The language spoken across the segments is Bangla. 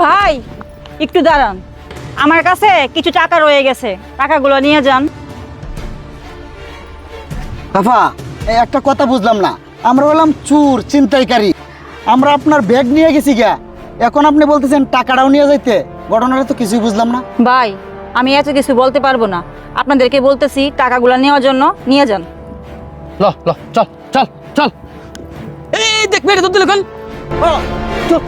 ভাই একটু দাঁড়ান, আমার কাছে কিছু টাকা রয়ে গেছে, টাকাগুলো নিয়ে যান। আফা একটা কথা বুঝলাম না, আমরা বললাম চোর ছিনতাইকারী, আমরা আপনার ব্যাগ নিয়ে গেছি গা, এখন আপনি বলতেছেন টাকাটাও নিয়ে যাইতে, ঘটনাটা তো কিছুই বুঝলাম না। ভাই আমি এত কিছু বলতে পারবো না, আপনাদেরকে বলতেছি টাকাগুলো নেওয়ার জন্য নিয়ে যান। ল ল চল চল চল। এই দেখ মেরে ধরতে লোকন। চল।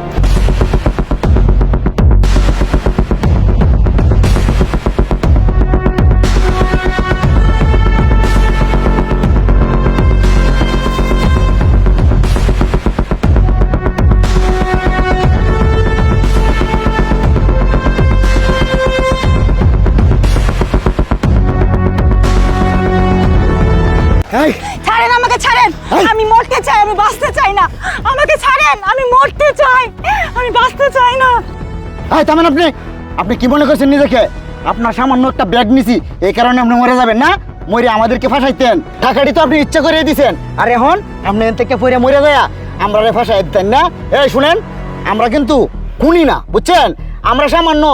ছাড়েন আমাকে, ছাড়েন, আমি মরতে চাই, আমি বাঁচতে চাই না, আমাকে ছাড়েন, আমি মরতে চাই, আমি বাঁচতে চাই না। এই থামেন, আপনি আপনি কি মনে করছেন নিজেকে? আপনার সামান্য একটা ব্যাগ নিছি, এই কারণে আপনি মরে যাবেন না? মরে আমাদেরকে ফাঁসাইতেন, টাকাটি তো আপনি ইচ্ছা করে দিয়েছেন, আর এখন আপনি এর থেকে পরে মরে যায় আমরা ফাঁসাই দিতেন না? এই শুনেন, আমরা কিন্তু খুনি না, বুঝছেন? আমরা সামান্য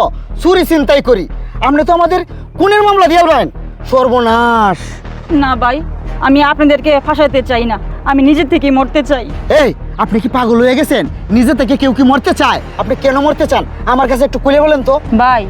চুরি ছিনতাই করি, আপনি তো আমাদের খুনের মামলা দিয়ে আলবেন, সর্বনাশ। না ভাই, আমি আপনাদেরকে ফাঁসাইতে চাই না, আমি নিজের থেকেই মরতে চাই। এই আপনি কি পাগল হয়ে গেছেন? নিজে থেকে কেউ কি মরতে চায়? আপনি কেন মরতে চান আমার কাছে একটু খুলে বলেন তো। ভাই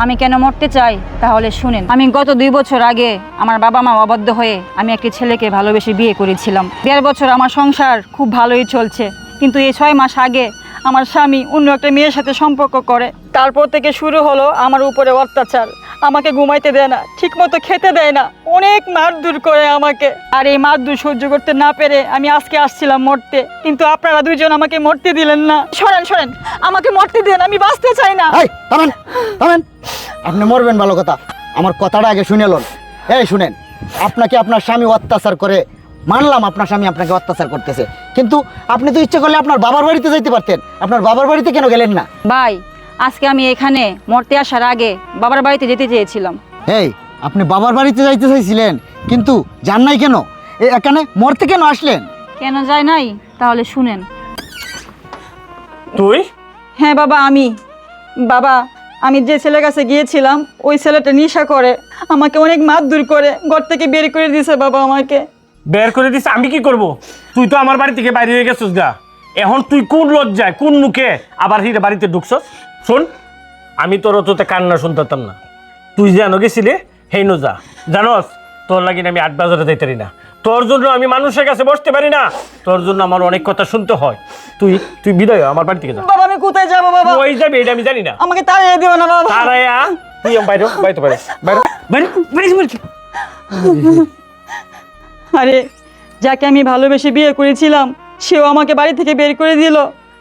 আমি কেন মরতে চাই তাহলে শুনেন। আমি গত 2 বছর আগে আমার বাবা মা অবাধ্য হয়ে আমি একটি ছেলেকে ভালোবেসে বিয়ে করেছিলাম। 1.5 বছর আমার সংসার খুব ভালোই চলছে, কিন্তু এই 6 মাস আগে আমার স্বামী অন্য একটা মেয়ের সাথে সম্পর্ক করে। তারপর থেকে শুরু হলো আমার উপরে অত্যাচার, আমাকে ঘুমাইতে দেয় না, ঠিক মতো খেতে দেয় না, অনেক মারধর করে আমাকে। আর এই মারধর সহ্য করতে না পেরে আমি আজকে আসছিলাম মরতে, কিন্তু আপনারা দুইজন আমাকে মরতে দিলেন না। সরেন সরেন, আমাকে মরতে দেন, আমি বাঁচতে চাই না। এই থামেন থামেন, আপনি মরবেন ভালো কথা, আমার কথাটা আগে শুনে লন। এই শুনেন, আপনাকে আপনার স্বামী অত্যাচার করে, মানলাম আপনার স্বামী আপনাকে অত্যাচার করতেছে, কিন্তু আপনি তো ইচ্ছে করলে আপনার বাবার বাড়িতে যাইতে পারতেন, আপনার বাবার বাড়িতে কেন গেলেন না? ভাই আজকে আমি এখানে মরতে আসার আগে বাবার বাড়িতে যেতে চেয়েছিলাম। এই আপনি বাবার বাড়িতে যাইতে চাইছিলেন, কিন্তু যান নাই কেন? এখানে মরতে কেন আসলেন? কেন যায় নাই তাহলে শুনেন। তুই? হ্যাঁ বাবা, বাবা আমি যে ছেলের কাছে গিয়েছিলাম ওই ছেলেটা নেশা করে, আমাকে অনেক মারধর করে, ঘর থেকে বের করে দিয়েছে বাবা আমাকে। বের করে দিস? আমি কি করব? তুই তো আমার বাড়ি থেকে বাইরে হয়ে গেছিস গা, এখন তুই কোন লজ্জায় কোন মুখে আবার হিরে বাড়িতে ঢুকছস? শোন, আমি তোর অততে কান্না শুনতাম না, তুই যেন গেছিলে হেইনো যা। জানোস তোর লাগি আমি 8 বাজারে যাইতে পারি না, তোর জন্য আমি মানুষের কাছে বসতে পারি না, তোর জন্য আমার অনেক কথা শুনতে হয়। তুই তুই বিদায় হ, আমার বাড়ি থেকে যা। বাবা আমি কোথায় যাবো বাবা? ওই যাবি এটা আমি জানি না। আমাকে তাড়িয়ে দিও না বাবা। তারায়া তুই বাইরে বাইরে বাইরে বাইরে বাইরে বাইরে। আরে যাকে আমি ভালোবেসে বিয়ে করেছিলাম সেও আমাকে বাড়ি থেকে বের করে দিল,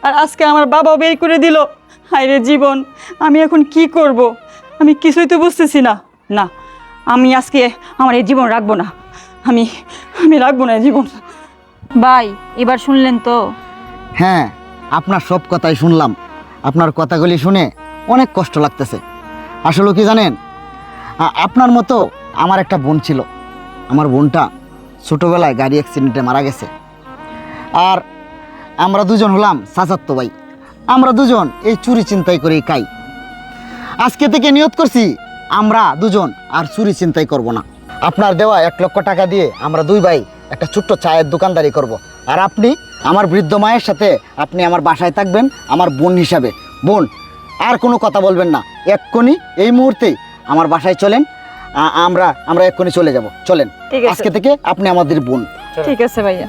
আর আজকে আমার বাবাও বের করে দিল। হায় রে জীবন, আমি এখন কি করব? আমি কিছুই তো বুঝতেছি না। না, আমি আজকে আমার এই জীবন রাখবো না, আমি রাখবো না এই জীবন। ভাই এবার শুনলেন তো? হ্যাঁ, আপনার সব কথাই শুনলাম, আপনার কথাগুলি শুনে অনেক কষ্ট লাগতেছে। আসলে কি জানেন, আপনার মতো আমার একটা বোন ছিল, আমার বোনটা ছোটোবেলায় গাড়ি অ্যাক্সিডেন্টে মারা গেছে, আর আমরা দুজন হলাম চাচাতো ভাই, আমরা দুজন এই চুরি চিন্তাই করেই খাই। আজকে থেকে নিয়ত করছি আমরা দুজন আর চুরি চিন্তাই করব না। আপনার দেওয়া 1 লক্ষ টাকা দিয়ে আমরা 2 ভাই একটা ছোট্ট চায়ের দোকানদারি করব, আর আপনি আমার বৃদ্ধ মায়ের সাথে আপনি আমার বাসায় থাকবেন আমার বোন হিসাবে। বোন, আর কোনো কথা বলবেন না, এক্ষুনি এই মুহূর্তেই আমার বাসায় চলেন, আমরা এক্ষুনি চলে যাব, চলেন। ঠিক আছে। আজকে থেকে আপনি আমাদের বোন। ঠিক আছে ভাইয়া।